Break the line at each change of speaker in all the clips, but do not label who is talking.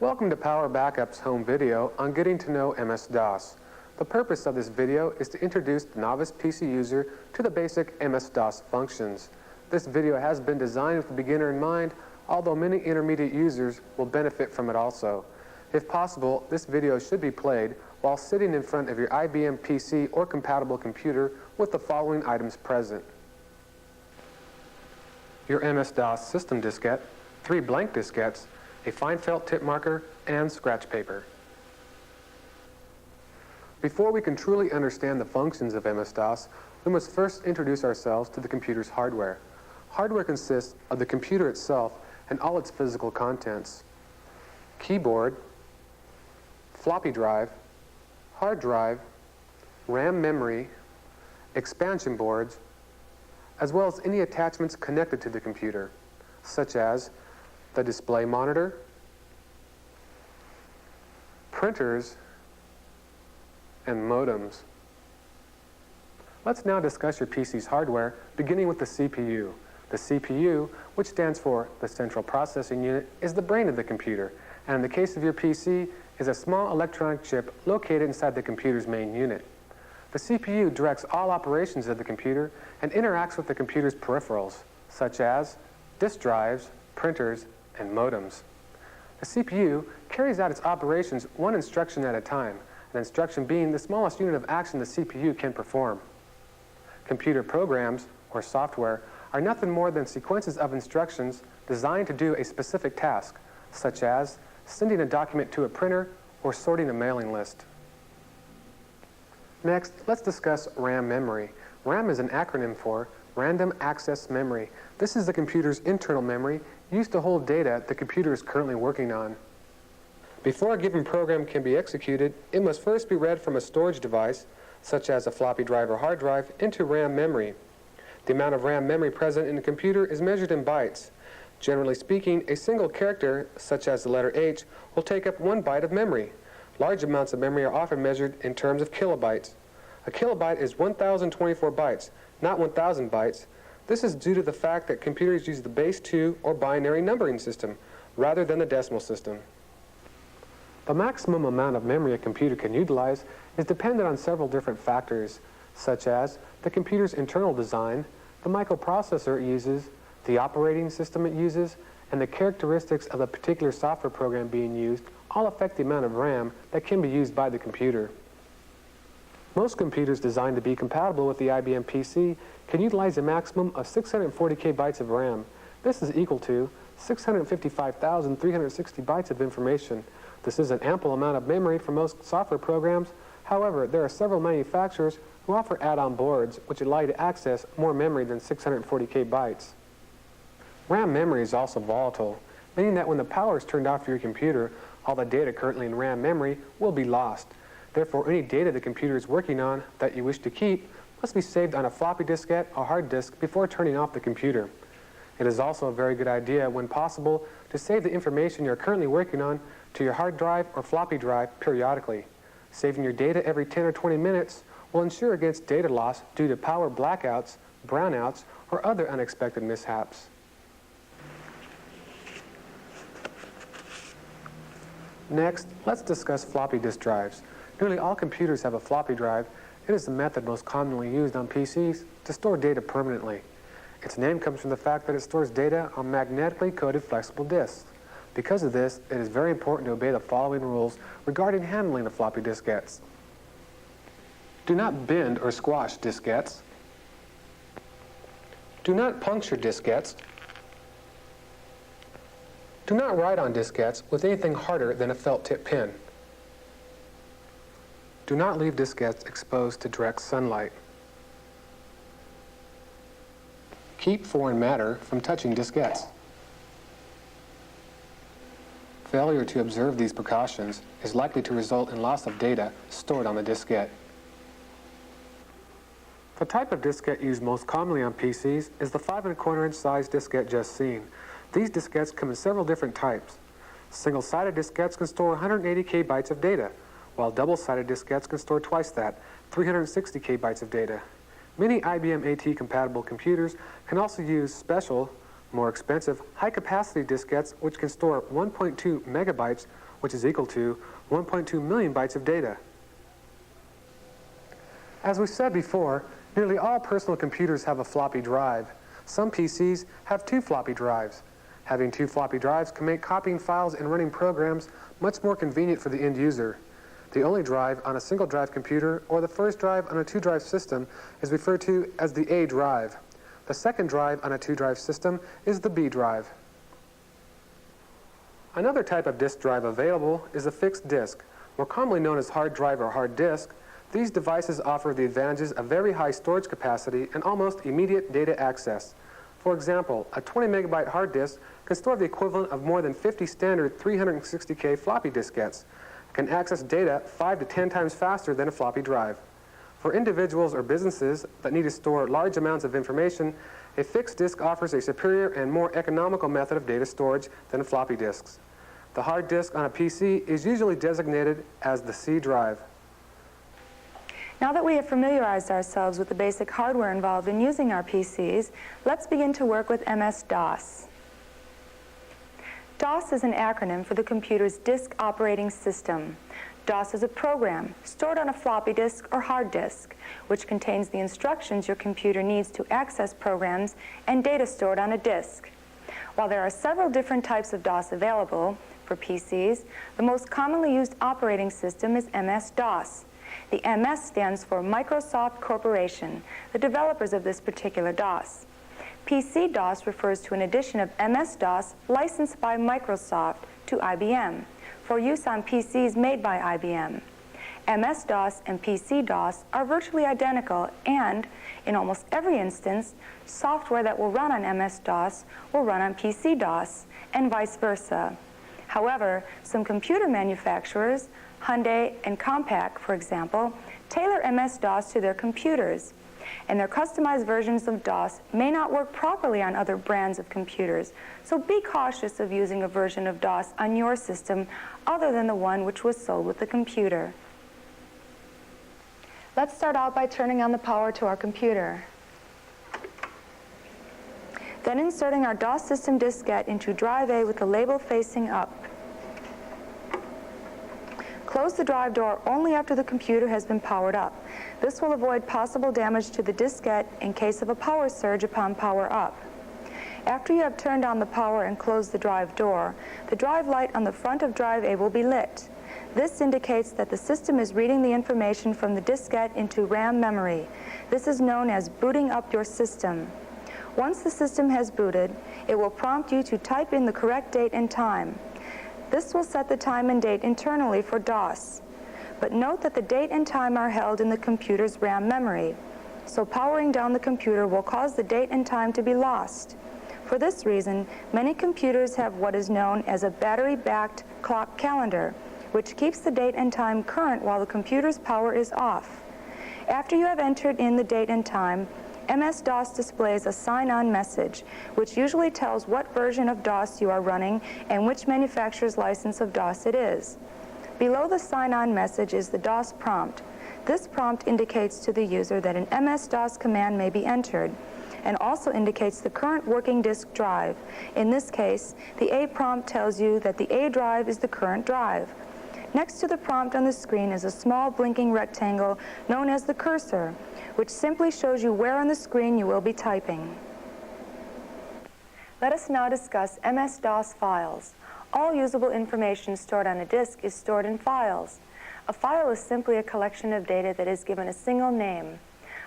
Welcome to Power Backup's home video on getting to know MS-DOS. The purpose of this video is to introduce the novice PC user to the basic MS-DOS functions. This video has been designed with the beginner in mind, although many intermediate users will benefit from it also. If possible, this video should be played while sitting in front of your IBM PC or compatible computer with the following items present: your MS-DOS system diskette, 3 blank diskettes, a fine felt tip marker, and scratch paper. Before we can truly understand the functions of MS-DOS, we must first introduce ourselves to the computer's hardware. Hardware consists of the computer itself and all its physical contents: keyboard, floppy drive, hard drive, RAM memory, expansion boards, as well as any attachments connected to the computer, such as the display monitor, printers, and modems. Let's now discuss your PC's hardware, beginning with the CPU. The CPU, which stands for the Central Processing Unit, is the brain of the computer, and in the case of your PC, is a small electronic chip located inside the computer's main unit. The CPU directs all operations of the computer and interacts with the computer's peripherals, such as disk drives, printers, and modems. The CPU carries out its operations one instruction at a time, an instruction being the smallest unit of action the CPU can perform. Computer programs, or software, are nothing more than sequences of instructions designed to do a specific task, such as sending a document to a printer or sorting a mailing list. Next, let's discuss RAM memory. RAM is an acronym for Random Access Memory. This is the computer's internal memory used to hold data the computer is currently working on. Before a given program can be executed, it must first be read from a storage device, such as a floppy drive or hard drive, into RAM memory. The amount of RAM memory present in a computer is measured in bytes. Generally speaking, a single character, such as the letter H, will take up 1 byte of memory. Large amounts of memory are often measured in terms of kilobytes. A kilobyte is 1,024 bytes, not 1,000 bytes. This is due to the fact that computers use the base 2 or binary numbering system, rather than the decimal system. The maximum amount of memory a computer can utilize is dependent on several different factors, such as the computer's internal design, the microprocessor it uses, the operating system it uses, and the characteristics of the particular software program being used all affect the amount of RAM that can be used by the computer. Most computers designed to be compatible with the IBM PC can utilize a maximum of 640K bytes of RAM. This is equal to 655,360 bytes of information. This is an ample amount of memory for most software programs. However, there are several manufacturers who offer add-on boards which allow you to access more memory than 640K bytes. RAM memory is also volatile, meaning that when the power is turned off for your computer, all the data currently in RAM memory will be lost. Therefore, any data the computer is working on that you wish to keep must be saved on a floppy diskette or hard disk before turning off the computer. It is also a very good idea, when possible, to save the information you're currently working on to your hard drive or floppy drive periodically. Saving your data every 10 or 20 minutes will ensure against data loss due to power blackouts, brownouts, or other unexpected mishaps. Next, let's discuss floppy disk drives. Nearly all computers have a floppy drive. It is the method most commonly used on PCs to store data permanently. Its name comes from the fact that it stores data on magnetically coated flexible disks. Because of this, it is very important to obey the following rules regarding handling the floppy diskettes. Do not bend or squash diskettes. Do not puncture diskettes. Do not write on diskettes with anything harder than a felt tip pen. Do not leave diskettes exposed to direct sunlight. Keep foreign matter from touching diskettes. Failure to observe these precautions is likely to result in loss of data stored on the diskette. The type of diskette used most commonly on PCs is the 5 1/4 inch size diskette just seen. These diskettes come in several different types. Single-sided diskettes can store 180K bytes of data, while double-sided diskettes can store twice that, 360K bytes of data. Many IBM AT compatible computers can also use special, more expensive, high-capacity diskettes which can store 1.2 megabytes which is equal to 1.2 million bytes of data. As we said before, nearly all personal computers have a floppy drive. Some PCs have 2 floppy drives. Having 2 floppy drives can make copying files and running programs much more convenient for the end user. The only drive on a single drive computer or the first drive on a 2-drive system is referred to as the A drive. The second drive on a 2-drive system is the B drive. Another type of disk drive available is a fixed disk, more commonly known as hard drive or hard disk. These devices offer the advantages of very high storage capacity and almost immediate data access. For example, a 20 megabyte hard disk can store the equivalent of more than 50 standard 360K floppy diskettes. It can access data 5 to 10 times faster than a floppy drive. For individuals or businesses that need to store large amounts of information, a fixed disk offers a superior and more economical method of data storage than floppy disks. The hard disk on a PC is usually designated as the C drive.
Now that we have familiarized ourselves with the basic hardware involved in using our PCs, let's begin to work with MS-DOS. DOS is an acronym for the computer's disk operating system. DOS is a program stored on a floppy disk or hard disk, which contains the instructions your computer needs to access programs and data stored on a disk. While there are several different types of DOS available for PCs, the most commonly used operating system is MS-DOS. The MS stands for Microsoft Corporation, the developers of this particular DOS. PC-DOS refers to an edition of MS-DOS licensed by Microsoft to IBM for use on PCs made by IBM. MS-DOS and PC-DOS are virtually identical, and in almost every instance, software that will run on MS-DOS will run on PC-DOS, and vice versa. However, some computer manufacturers, Hyundai and Compaq, for example, tailor MS-DOS to their computers, and their customized versions of DOS may not work properly on other brands of computers, so be cautious of using a version of DOS on your system other than the one which was sold with the computer. Let's start out by turning on the power to our computer. Then inserting our DOS system diskette into drive A with the label facing up. Close the drive door only after the computer has been powered up. This will avoid possible damage to the diskette in case of a power surge upon power up. After you have turned on the power and closed the drive door, the drive light on the front of drive A will be lit. This indicates that the system is reading the information from the diskette into RAM memory. This is known as booting up your system. Once the system has booted, it will prompt you to type in the correct date and time. This will set the time and date internally for DOS. But note that the date and time are held in the computer's RAM memory, so powering down the computer will cause the date and time to be lost. For this reason, many computers have what is known as a battery-backed clock calendar, which keeps the date and time current while the computer's power is off. After you have entered in the date and time, MS-DOS displays a sign-on message, which usually tells what version of DOS you are running and which manufacturer's license of DOS it is. Below the sign-on message is the DOS prompt. This prompt indicates to the user that an MS-DOS command may be entered, and also indicates the current working disk drive. In this case, the A prompt tells you that the A drive is the current drive. Next to the prompt on the screen is a small blinking rectangle known as the cursor, which simply shows you where on the screen you will be typing. Let us now discuss MS-DOS files. All usable information stored on a disk is stored in files. A file is simply a collection of data that is given a single name.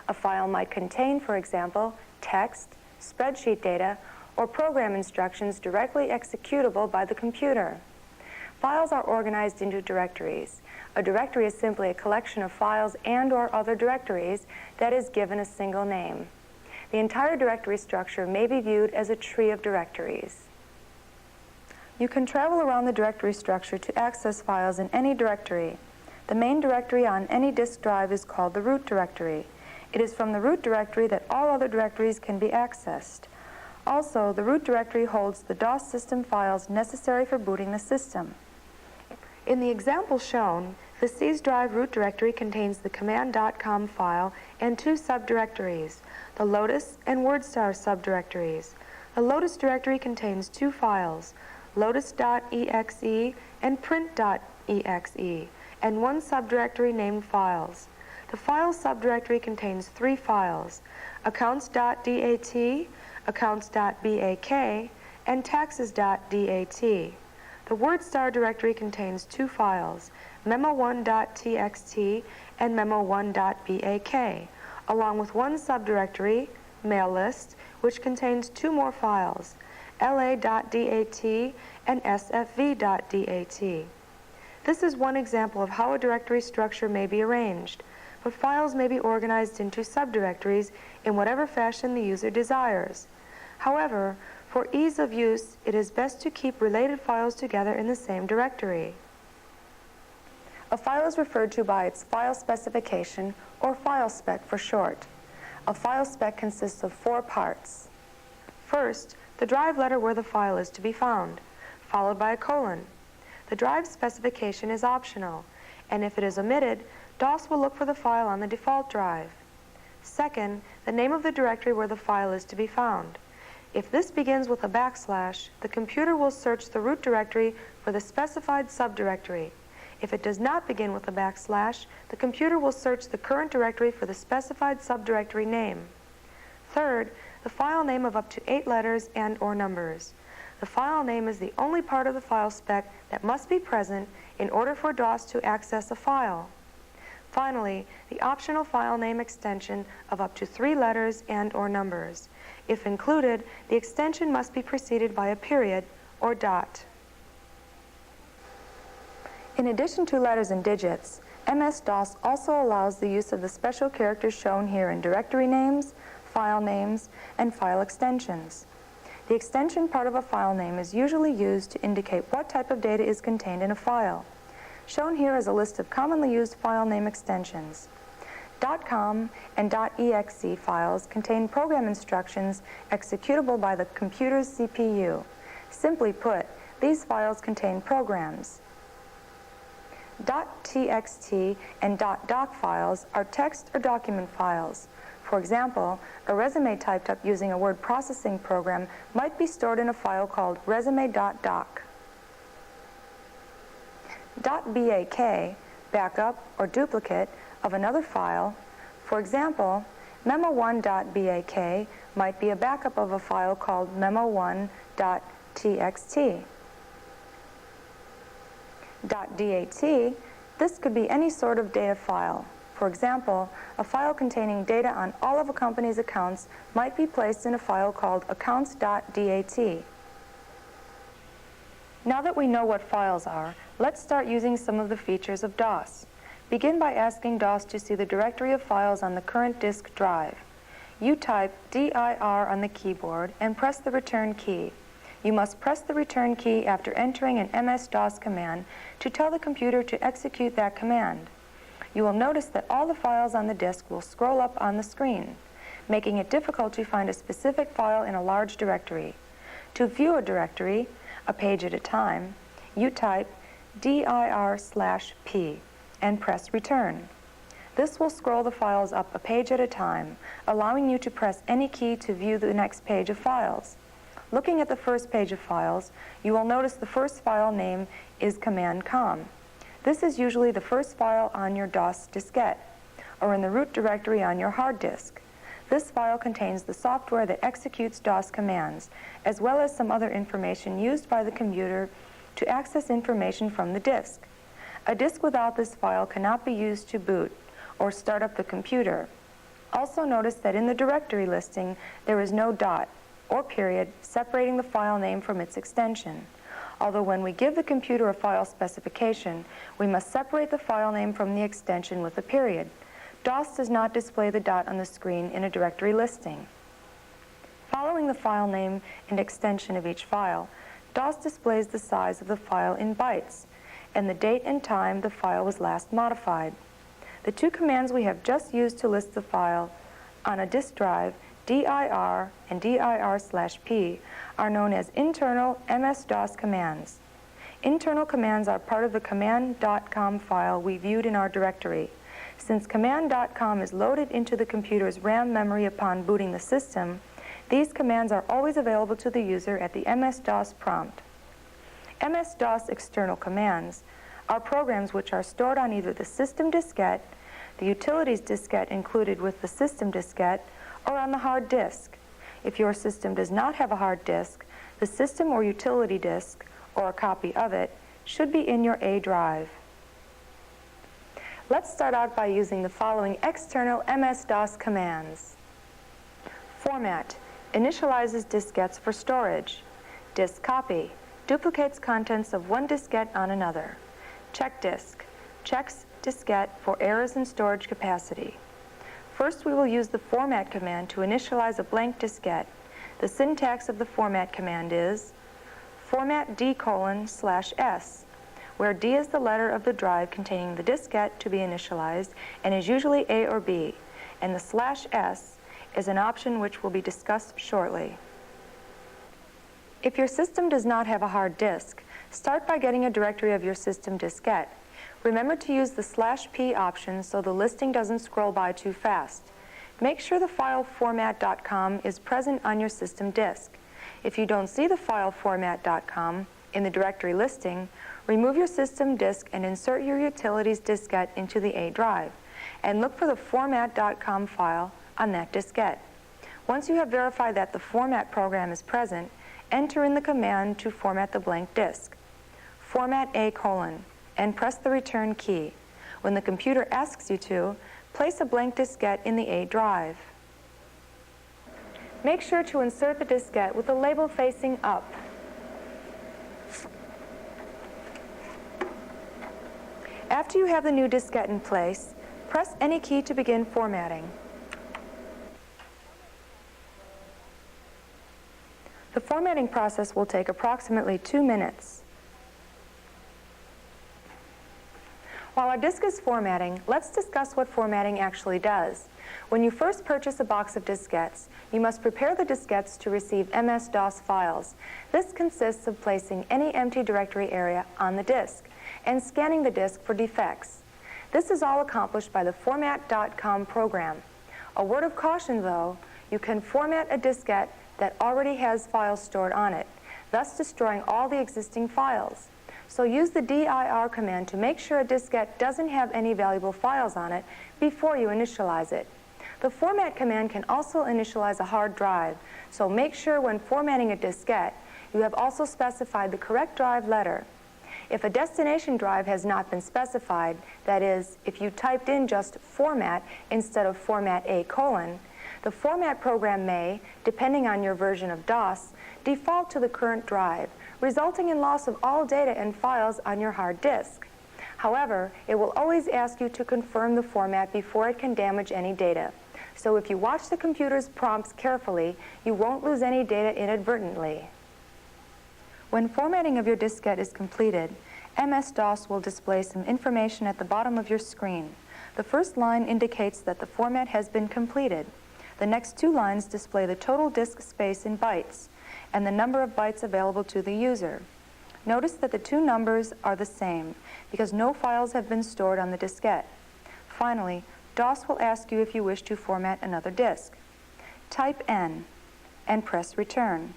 A file might contain, for example, text, spreadsheet data, or program instructions directly executable by the computer. Files are organized into directories. A directory is simply a collection of files and/or other directories that is given a single name. The entire directory structure may be viewed as a tree of directories. You can travel around the directory structure to access files in any directory. The main directory on any disk drive is called the root directory. It is from the root directory that all other directories can be accessed. Also, the root directory holds the DOS system files necessary for booting the system. In the example shown, the C's drive root directory contains the command.com file and 2 subdirectories, the Lotus and WordStar subdirectories. The Lotus directory contains 2 files, lotus.exe, and print.exe, and one subdirectory named Files. The Files subdirectory contains 3 files: accounts.dat, accounts.bak, and taxes.dat. The WordStar directory contains 2 files, memo1.txt and memo1.bak, along with one subdirectory, mail list, which contains 2 more files, la.dat and sfv.dat. This is one example of how a directory structure may be arranged, but files may be organized into subdirectories in whatever fashion the user desires. However, for ease of use, it is best to keep related files together in the same directory. A file is referred to by its file specification, or file spec for short. A file spec consists of 4 parts. First, the drive letter where the file is to be found, followed by a colon. The drive specification is optional, and if it is omitted, DOS will look for the file on the default drive. Second, the name of the directory where the file is to be found. If this begins with a backslash, the computer will search the root directory for the specified subdirectory. If it does not begin with a backslash, the computer will search the current directory for the specified subdirectory name. Third, the file name of up to 8 letters and/or numbers. The file name is the only part of the file spec that must be present in order for DOS to access a file. Finally, the optional file name extension of up to 3 letters and/or numbers. If included, the extension must be preceded by a period or dot. In addition to letters and digits, MS-DOS also allows the use of the special characters shown here in directory names, file names, and file extensions. The extension part of a file name is usually used to indicate what type of data is contained in a file. Shown here is a list of commonly used file name extensions. .com and .exe files contain program instructions executable by the computer's CPU. Simply put, these files contain programs. .txt and .doc files are text or document files. For example, a resume typed up using a word processing program might be stored in a file called resume.doc. .bak, backup or duplicate of another file. For example, memo1.bak might be a backup of a file called memo1.txt. .dat, this could be any sort of data file. For example, a file containing data on all of a company's accounts might be placed in a file called accounts.dat. Now that we know what files are, let's start using some of the features of DOS. Begin by asking DOS to see the directory of files on the current disk drive. You type dir on the keyboard and press the return key. You must press the return key after entering an MS-DOS command to tell the computer to execute that command. You will notice that all the files on the disk will scroll up on the screen, making it difficult to find a specific file in a large directory. To view a directory, a page at a time, you type dir/p and press return. This will scroll the files up a page at a time, allowing you to press any key to view the next page of files. Looking at the first page of files, you will notice the first file name is command com. This is usually the first file on your DOS diskette, or in the root directory on your hard disk. This file contains the software that executes DOS commands, as well as some other information used by the computer to access information from the disk. A disk without this file cannot be used to boot or start up the computer. Also notice that in the directory listing, there is no dot or period separating the file name from its extension. Although when we give the computer a file specification, we must separate the file name from the extension with a period. DOS does not display the dot on the screen in a directory listing. Following the file name and extension of each file, DOS displays the size of the file in bytes and the date and time the file was last modified. The 2 commands we have just used to list the file on a disk drive, dir and dir/p, are known as internal MS-DOS commands. Internal commands are part of the command.com file we viewed in our directory. Since command.com is loaded into the computer's RAM memory upon booting the system, these commands are always available to the user at the MS-DOS prompt. MS-DOS external commands are programs which are stored on either the system diskette, the utilities diskette included with the system diskette, or on the hard disk. If your system does not have a hard disk, the system or utility disk, or a copy of it, should be in your A drive. Let's start out by using the following external MS-DOS commands. Format initializes diskettes for storage. Disk copy duplicates contents of one diskette on another. Check disk checks diskette for errors in storage capacity. First, we will use the format command to initialize a blank diskette. The syntax of the format command is format D:/S, where D is the letter of the drive containing the diskette to be initialized and is usually A or B, and the /S is an option which will be discussed shortly. If your system does not have a hard disk, start by getting a directory of your system diskette. Remember to use the /P option so the listing doesn't scroll by too fast. Make sure the file format.com is present on your system disk. If you don't see the file format.com in the directory listing, remove your system disk and insert your utilities diskette into the A drive, and look for the format.com file on that diskette. Once you have verified that the format program is present, enter in the command to format the blank disk. Format A:, and press the return key. When the computer asks you to, place a blank diskette in the A drive. Make sure to insert the diskette with the label facing up. After you have the new diskette in place, press any key to begin formatting. The formatting process will take approximately 2 minutes. While our disk is formatting, let's discuss what formatting actually does. When you first purchase a box of diskettes, you must prepare the diskettes to receive MS-DOS files. This consists of placing any empty directory area on the disk and scanning the disk for defects. This is all accomplished by the format.com program. A word of caution though, you can format a diskette that already has files stored on it, thus destroying all the existing files. So use the dir command to make sure a diskette doesn't have any valuable files on it before you initialize it. The format command can also initialize a hard drive, so make sure when formatting a diskette, you have also specified the correct drive letter. If a destination drive has not been specified, that is, if you typed in just format instead of format A:, the format program may, depending on your version of DOS, default to the current drive, resulting in loss of all data and files on your hard disk. However, it will always ask you to confirm the format before it can damage any data. So if you watch the computer's prompts carefully, you won't lose any data inadvertently. When formatting of your diskette is completed, MS-DOS will display some information at the bottom of your screen. The first line indicates that the format has been completed. The next 2 lines display the total disk space in bytes and the number of bytes available to the user. Notice that the 2 numbers are the same because no files have been stored on the diskette. Finally, DOS will ask you if you wish to format another disk. Type N and press return.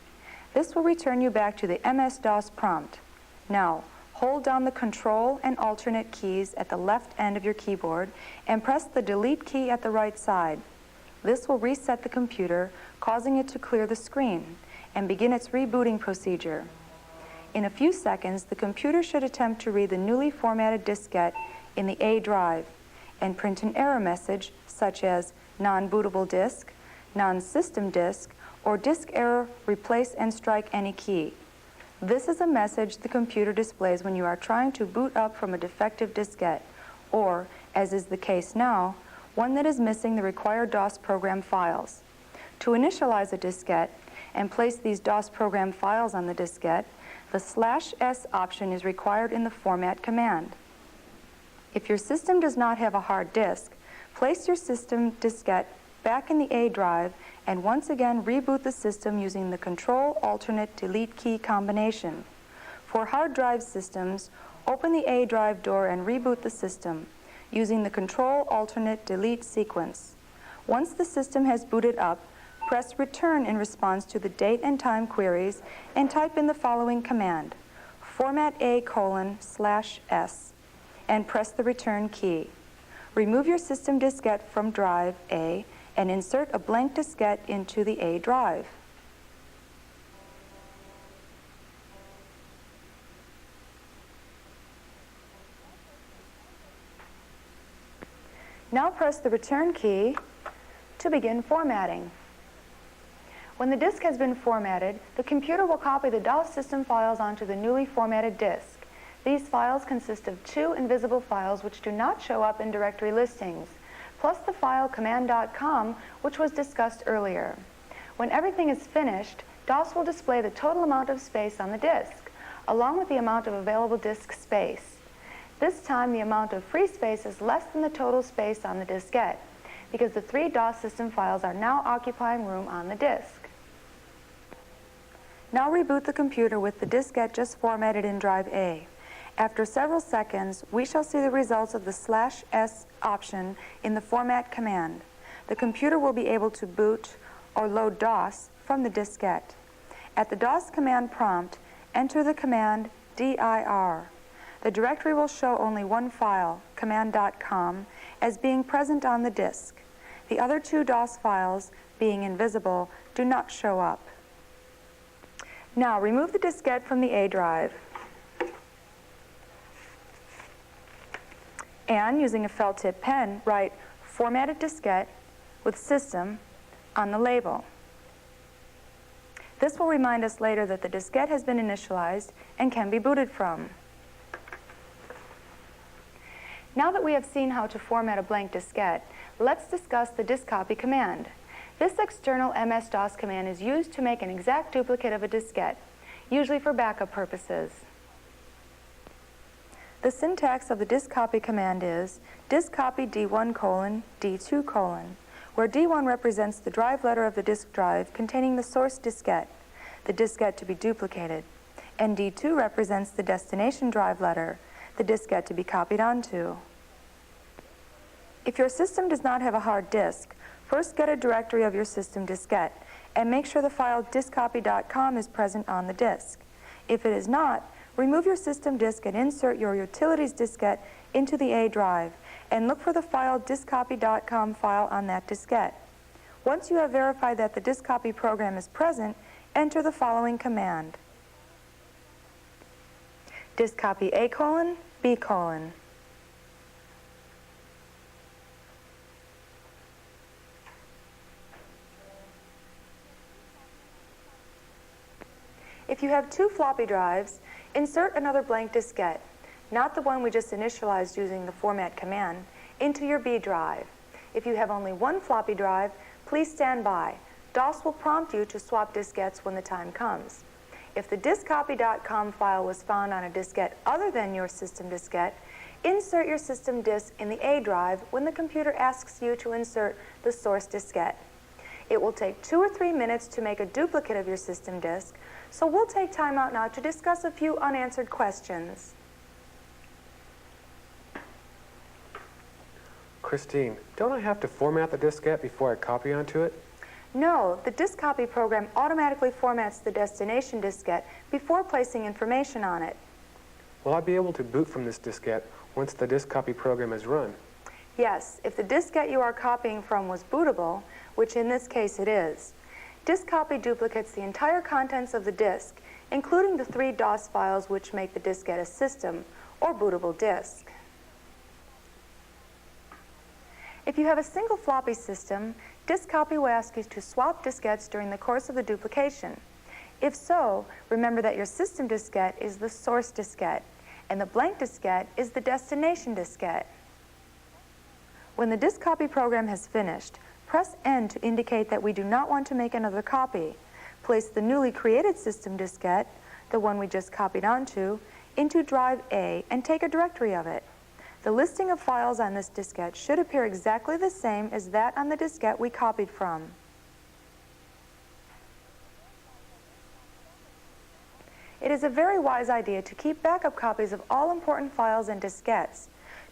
This will return you back to the MS-DOS prompt. Now, hold down the Control and alternate keys at the left end of your keyboard and press the Delete key at the right side. This will reset the computer, causing it to clear the screen and begin its rebooting procedure. In a few seconds, the computer should attempt to read the newly formatted diskette in the A drive and print an error message such as non-bootable disk, non-system disk, or disk error, replace and strike any key. This is a message the computer displays when you are trying to boot up from a defective diskette, or, as is the case now, one that is missing the required DOS program files. To initialize a diskette and place these DOS program files on the diskette, the /S option is required in the format command. If your system does not have a hard disk, place your system diskette back in the A drive and once again reboot the system using the Control-Alternate-Delete key combination. For hard drive systems, open the A drive door and reboot the system using the Control-Alternate-Delete sequence. Once the system has booted up, press return in response to the date and time queries and type in the following command: Format A:/S and press the return key. Remove your system diskette from drive A and insert a blank diskette into the A drive. Now press the return key to begin formatting. When the disk has been formatted, the computer will copy the DOS system files onto the newly formatted disk. These files consist of 2 invisible files which do not show up in directory listings, plus the file command.com, which was discussed earlier. When everything is finished, DOS will display the total amount of space on the disk, along with the amount of available disk space. This time, the amount of free space is less than the total space on the diskette, because the 3 DOS system files are now occupying room on the disk. Now reboot the computer with the diskette just formatted in drive A. After several seconds, we shall see the results of the /S option in the format command. The computer will be able to boot or load DOS from the diskette. At the DOS command prompt, enter the command dir. The directory will show only one file, command.com, as being present on the disk. The other 2 DOS files, being invisible, do not show up. Now remove the diskette from the A drive. And using a felt tip pen, write formatted diskette with system on the label. This will remind us later that the diskette has been initialized and can be booted from. Now that we have seen how to format a blank diskette, let's discuss the disk copy command. This external MS-DOS command is used to make an exact duplicate of a diskette, usually for backup purposes. The syntax of the disk copy command is disk copy D1:D2:, where D1 represents the drive letter of the disk drive containing the source diskette, the diskette to be duplicated, and D2 represents the destination drive letter, the diskette to be copied onto. If your system does not have a hard disk, first get a directory of your system diskette and make sure the file diskcopy.com is present on the disk. If it is not, remove your system disk and insert your utilities diskette into the A drive and look for the file diskcopy.com file on that diskette. Once you have verified that the disk copy program is present, enter the following command: disk copy A:/B:. If you have 2 floppy drives, insert another blank diskette, not the one we just initialized using the format command, into your B drive. If you have only 1 floppy drive, please stand by. DOS will prompt you to swap diskettes when the time comes. If the diskcopy.com file was found on a diskette other than your system diskette, insert your system disk in the A drive when the computer asks you to insert the source diskette. It will take 2 or 3 minutes to make a duplicate of your system disk, so we'll take time out now to discuss a few unanswered questions.
Christine, don't I have to format the diskette before I copy onto it?
No, the disk copy program automatically formats the destination diskette before placing information on it.
Will I be able to boot from this diskette once the disk copy program is run?
Yes, if the diskette you are copying from was bootable, which in this case it is, disk copy duplicates the entire contents of the disk, including the 3 DOS files which make the diskette a system or bootable disk. If you have a single floppy system, disk copy will ask you to swap diskettes during the course of the duplication. If so, remember that your system diskette is the source diskette, and the blank diskette is the destination diskette. When the disk copy program has finished, press N to indicate that we do not want to make another copy. Place the newly created system diskette, the one we just copied onto, into drive A and take a directory of it. The listing of files on this diskette should appear exactly the same as that on the diskette we copied from. It is a very wise idea to keep backup copies of all important files and diskettes.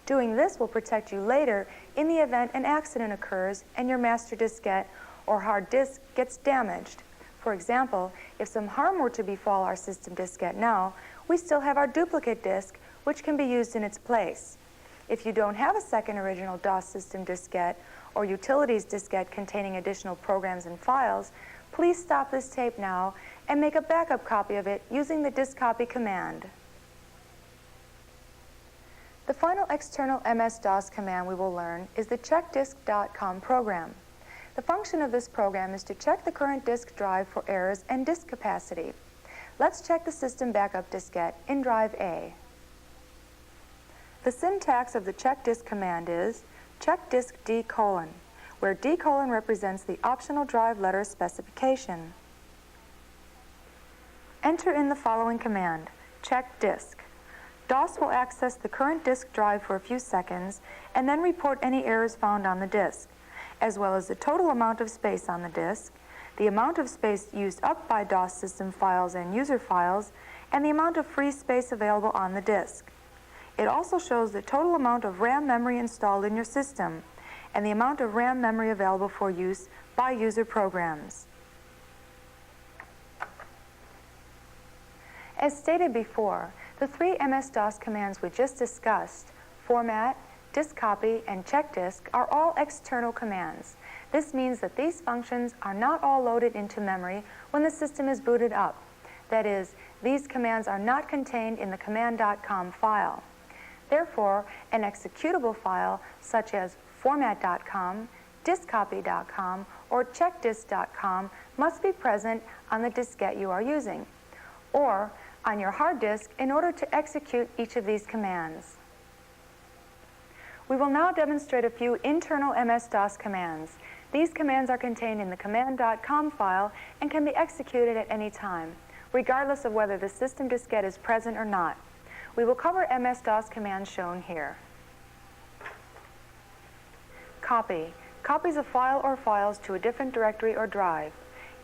Doing this will protect you later in the event an accident occurs and your master diskette or hard disk gets damaged. For example, if some harm were to befall our system diskette now, we still have our duplicate disk, which can be used in its place. If you don't have a second original DOS system diskette or utilities diskette containing additional programs and files, please stop this tape now and make a backup copy of it using the disk copy command. The final external MS-DOS command we will learn is the checkdisk.com program. The function of this program is to check the current disk drive for errors and disk capacity. Let's check the system backup diskette in drive A. The syntax of the checkdisk command is checkdisk D:, where D: represents the optional drive letter specification. Enter in the following command, checkdisk. DOS will access the current disk drive for a few seconds and then report any errors found on the disk, as well as the total amount of space on the disk, the amount of space used up by DOS system files and user files, and the amount of free space available on the disk. It also shows the total amount of RAM memory installed in your system and the amount of RAM memory available for use by user programs. As stated before, the three MS-DOS commands we just discussed, format, disk copy, and checkdisk, are all external commands. This means that these functions are not all loaded into memory when the system is booted up. That is, these commands are not contained in the command.com file. Therefore, an executable file such as format.com, diskcopy.com, or checkdisk.com must be present on the diskette you are using, or on your hard disk in order to execute each of these commands. We will now demonstrate a few internal MS-DOS commands. These commands are contained in the command.com file and can be executed at any time, regardless of whether the system diskette is present or not. We will cover MS-DOS commands shown here. Copy. Copies a file or files to a different directory or drive.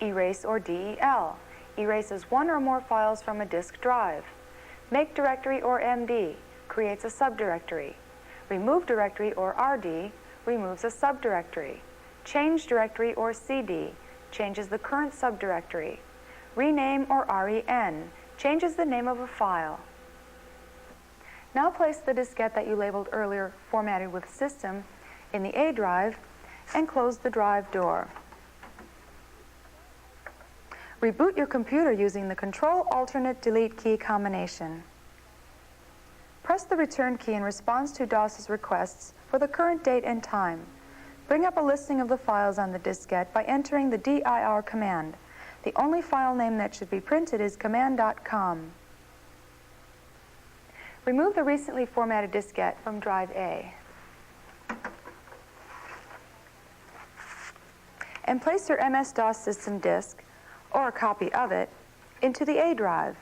Erase or DEL. Erases one or more files from a disk drive. Make directory or MD. Creates a subdirectory. Remove directory or RD. Removes a subdirectory. Change directory or CD. Changes the current subdirectory. Rename or REN. Changes the name of a file. Now place the diskette that you labeled earlier, formatted with system, in the A drive and close the drive door. Reboot your computer using the Control-Alternate-Delete key combination. Press the return key in response to DOS's requests for the current date and time. Bring up a listing of the files on the diskette by entering the dir command. The only file name that should be printed is command.com. Remove the recently formatted diskette from drive A. And place your MS-DOS system disk, or a copy of it, into the A drive.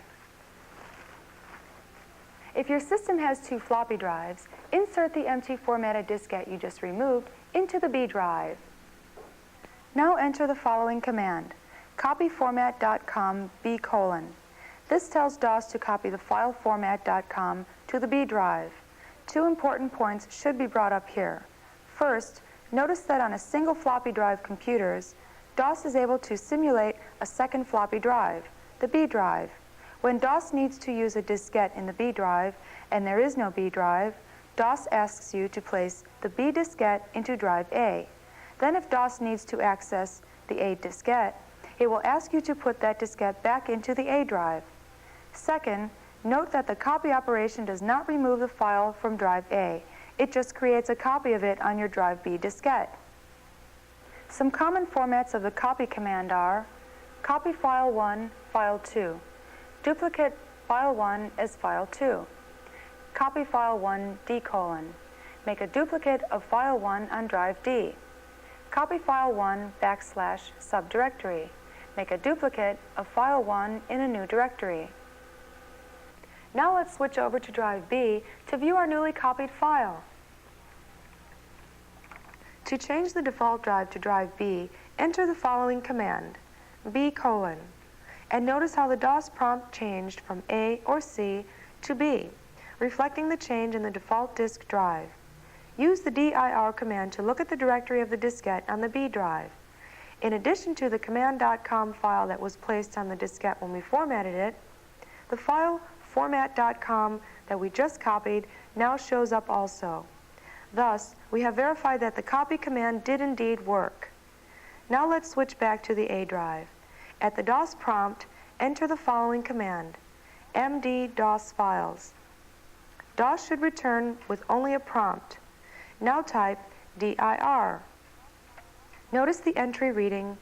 If your system has two floppy drives, insert the empty formatted diskette you just removed into the B drive. Now enter the following command, copyformat.com B:. This tells DOS to copy the file format.com to the B drive. Two important points should be brought up here. First, notice that on a single floppy drive computers, DOS is able to simulate a second floppy drive, the B drive. When DOS needs to use a diskette in the B drive and there is no B drive, DOS asks you to place the B diskette into drive A. Then if DOS needs to access the A diskette, it will ask you to put that diskette back into the A drive. Second, note that the copy operation does not remove the file from drive A. It just creates a copy of it on your drive B diskette. Some common formats of the copy command are copy file 1, file 2, duplicate file 1 as file 2, copy file 1 D:, make a duplicate of file 1 on drive D, copy file 1 / subdirectory, make a duplicate of file 1 in a new directory. Now let's switch over to drive B to view our newly copied file. To change the default drive to drive B, enter the following command, B:, and notice how the DOS prompt changed from A or C to B, reflecting the change in the default disk drive. Use the dir command to look at the directory of the diskette on the B drive. In addition to the command.com file that was placed on the diskette when we formatted it, the file format.com that we just copied now shows up also. Thus, we have verified that the copy command did indeed work. Now let's switch back to the A drive. At the DOS prompt, enter the following command, md DOS files. DOS should return with only a prompt. Now type dir. Notice the entry reading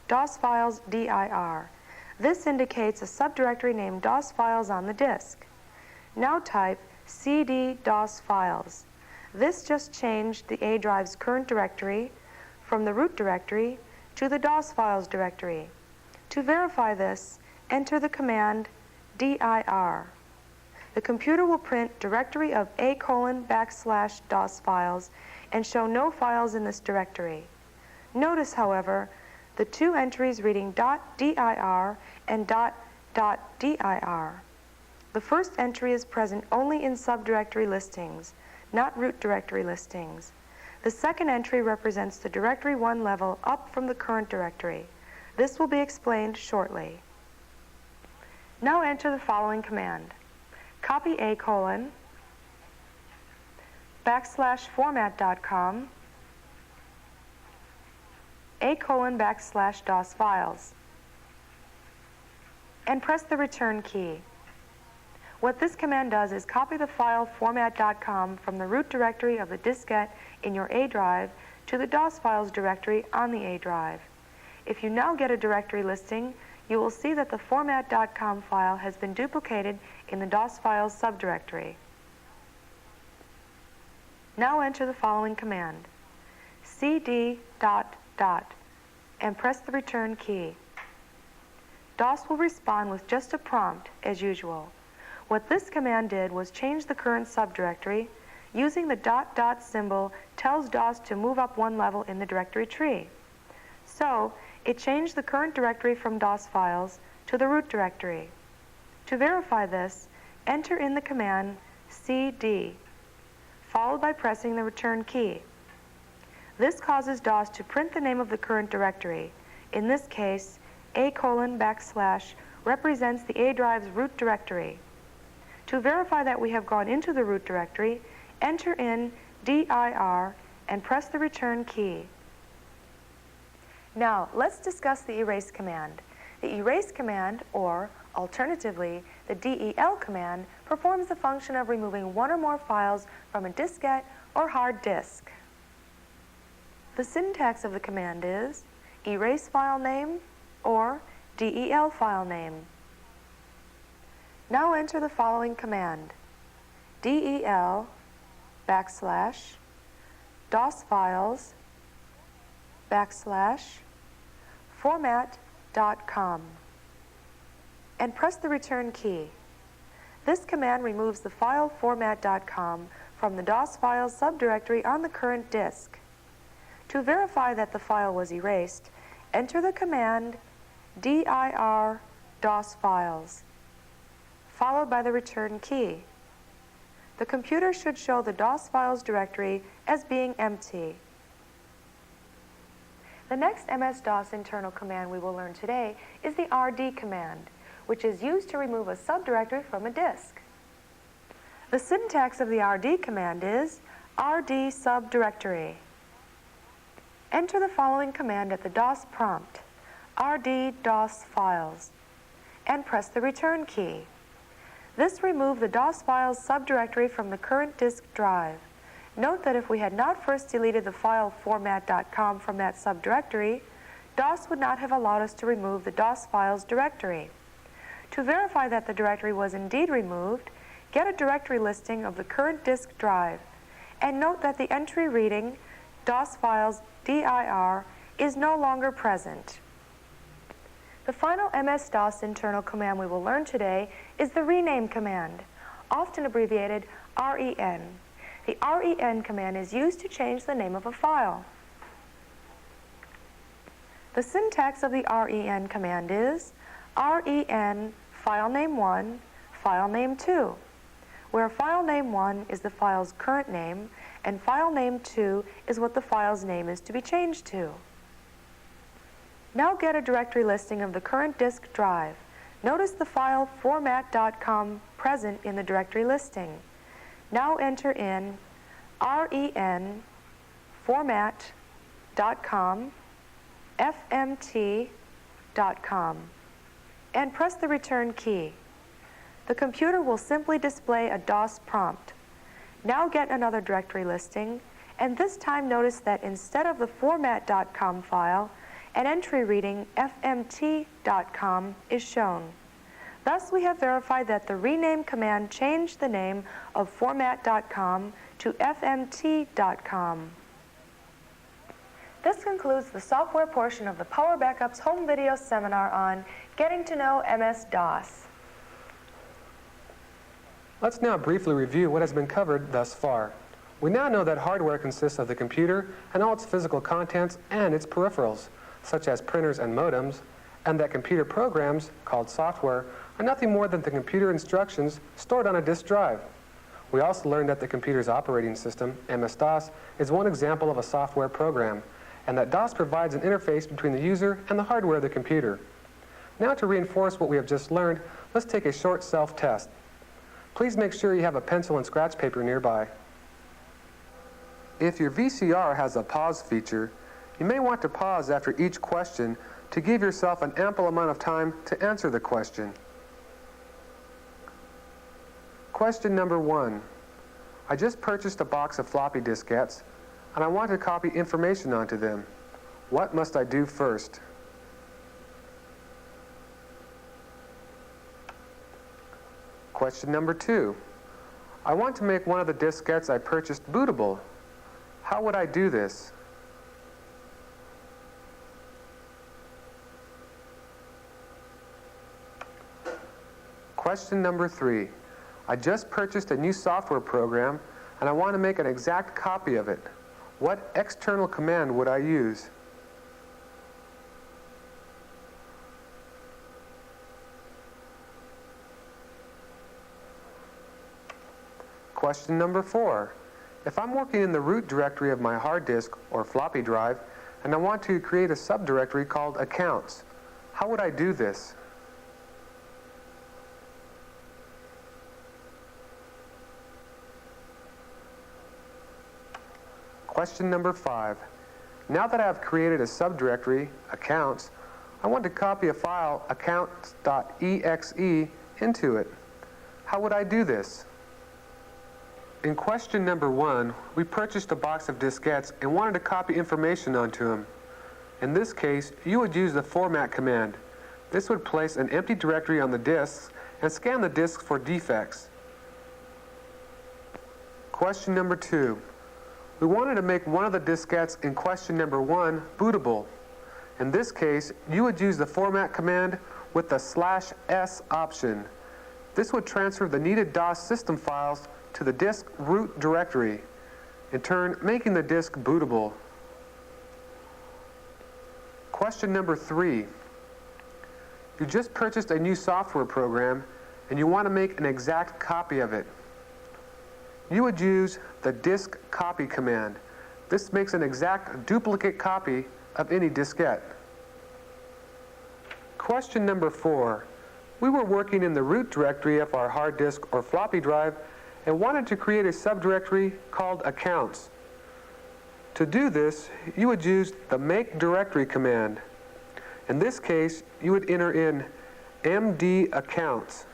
DOS files dir. This indicates a subdirectory named DOS files on the disk. Now type cd DOS files. This just changed the A drive's current directory from the root directory to the DOS files directory. To verify this, enter the command dir. The computer will print directory of a:\DOS files and show no files in this directory. Notice, however, the two entries reading .dir and .dir. The first entry is present only in subdirectory listings, not root directory listings. The second entry represents the directory 1 level up from the current directory. This will be explained shortly. Now enter the following command. Copy a:\format.com a:\DOS files and press the return key. What this command does is copy the file format.com from the root directory of the diskette in your A drive to the DOS files directory on the A drive. If you now get a directory listing, you will see that the format.com file has been duplicated in the DOS files subdirectory. Now enter the following command, cd ... and press the return key. DOS will respond with just a prompt, as usual. What this command did was change the current subdirectory. Using the ... symbol tells DOS to move up one level in the directory tree. So, it changed the current directory from DOS files to the root directory. To verify this, enter in the command cd, followed by pressing the return key. This causes DOS to print the name of the current directory. In this case, a:\/ represents the A drive's root directory. To verify that we have gone into the root directory, enter in dir and press the return key. Now, let's discuss the erase command. The erase command, or alternatively, the del command, performs the function of removing one or more files from a diskette or hard disk. The syntax of the command is erase file name or del file name. Now enter the following command, del \DOS files \format.com and press the return key. This command removes the file format.com from the DOS files subdirectory on the current disk. To verify that the file was erased, enter the command dir DOS files, followed by the return key. The computer should show the DOS files directory as being empty. The next MS-DOS internal command we will learn today is the rd command, which is used to remove a subdirectory from a disk. The syntax of the rd command is rd subdirectory. Enter the following command at the DOS prompt, rd DOS files, and press the return key. This removed the DOS files subdirectory from the current disk drive. Note that if we had not first deleted the file format.com from that subdirectory, DOS would not have allowed us to remove the DOS files directory. To verify that the directory was indeed removed, get a directory listing of the current disk drive, and note that the entry reading DOS files dir is no longer present. The final MS-DOS internal command we will learn today is the rename command, often abbreviated ren. The ren command is used to change the name of a file. The syntax of the ren command is ren filename1, filename2, where filename1 is the file's current name and filename2 is what the file's name is to be changed to. Now get a directory listing of the current disk drive. Notice the file format.com present in the directory listing. Now enter in REN format.com fmt.com and press the return key. The computer will simply display a DOS prompt. Now get another directory listing, and this time notice that instead of the format.com file, an entry reading fmt.com is shown. Thus, we have verified that the rename command changed the name of format.com to fmt.com. This concludes the software portion of the Power Backup's home video seminar on Getting to Know MS-DOS.
Let's now briefly review what has been covered thus far. We now know that hardware consists of the computer and all its physical contents and its peripherals, such as printers and modems, and that computer programs, called software, are nothing more than the computer instructions stored on a disk drive. We also learned that the computer's operating system, MS-DOS, is one example of a software program, and that DOS provides an interface between the user and the hardware of the computer. Now, to reinforce what we have just learned, let's take a short self-test. Please make sure you have a pencil and scratch paper nearby. If your VCR has a pause feature, you may want to pause after each question to give yourself an ample amount of time to answer the question. Question number 1. I just purchased a box of floppy diskettes, and I want to copy information onto them. What must I do first? Question number 2. I want to make one of the diskettes I purchased bootable. How would I do this? Question number 3. I just purchased a new software program, and I want to make an exact copy of it. What external command would I use? Question number 4. If I'm working in the root directory of my hard disk or floppy drive, and I want to create a subdirectory called Accounts, how would I do this? Question number 5. Now that I have created a subdirectory, Accounts, I want to copy a file, accounts.exe, into it. How would I do this? In question number 1, we purchased a box of diskettes and wanted to copy information onto them. In this case, you would use the format command. This would place an empty directory on the disks and scan the disks for defects. Question number 2. We wanted to make one of the diskettes in question number 1 bootable. In this case, you would use the format command with the /s option. This would transfer the needed DOS system files to the disk root directory, in turn making the disk bootable. Question number 3. You just purchased a new software program and you want to make an exact copy of it. You would use the disk copy command. This makes an exact duplicate copy of any diskette. Question number 4. We were working in the root directory of our hard disk or floppy drive and wanted to create a subdirectory called Accounts. To do this, you would use the make directory command. In this case, you would enter in md accounts.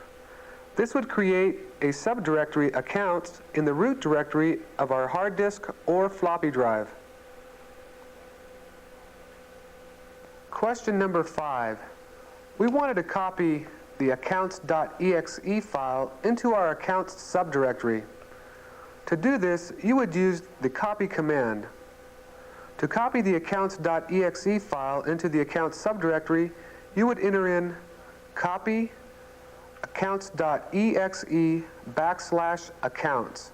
This would create a subdirectory Accounts in the root directory of our hard disk or floppy drive. Question number 5. We wanted to copy the accounts.exe file into our accounts subdirectory. To do this, you would use the copy command. To copy the accounts.exe file into the accounts subdirectory, you would enter in copy accounts.exe \accounts.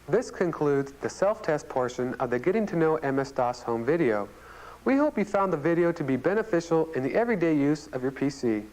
This concludes the self-test portion of the Getting to Know MS-DOS home video. We hope you found the video to be beneficial in the everyday use of your PC.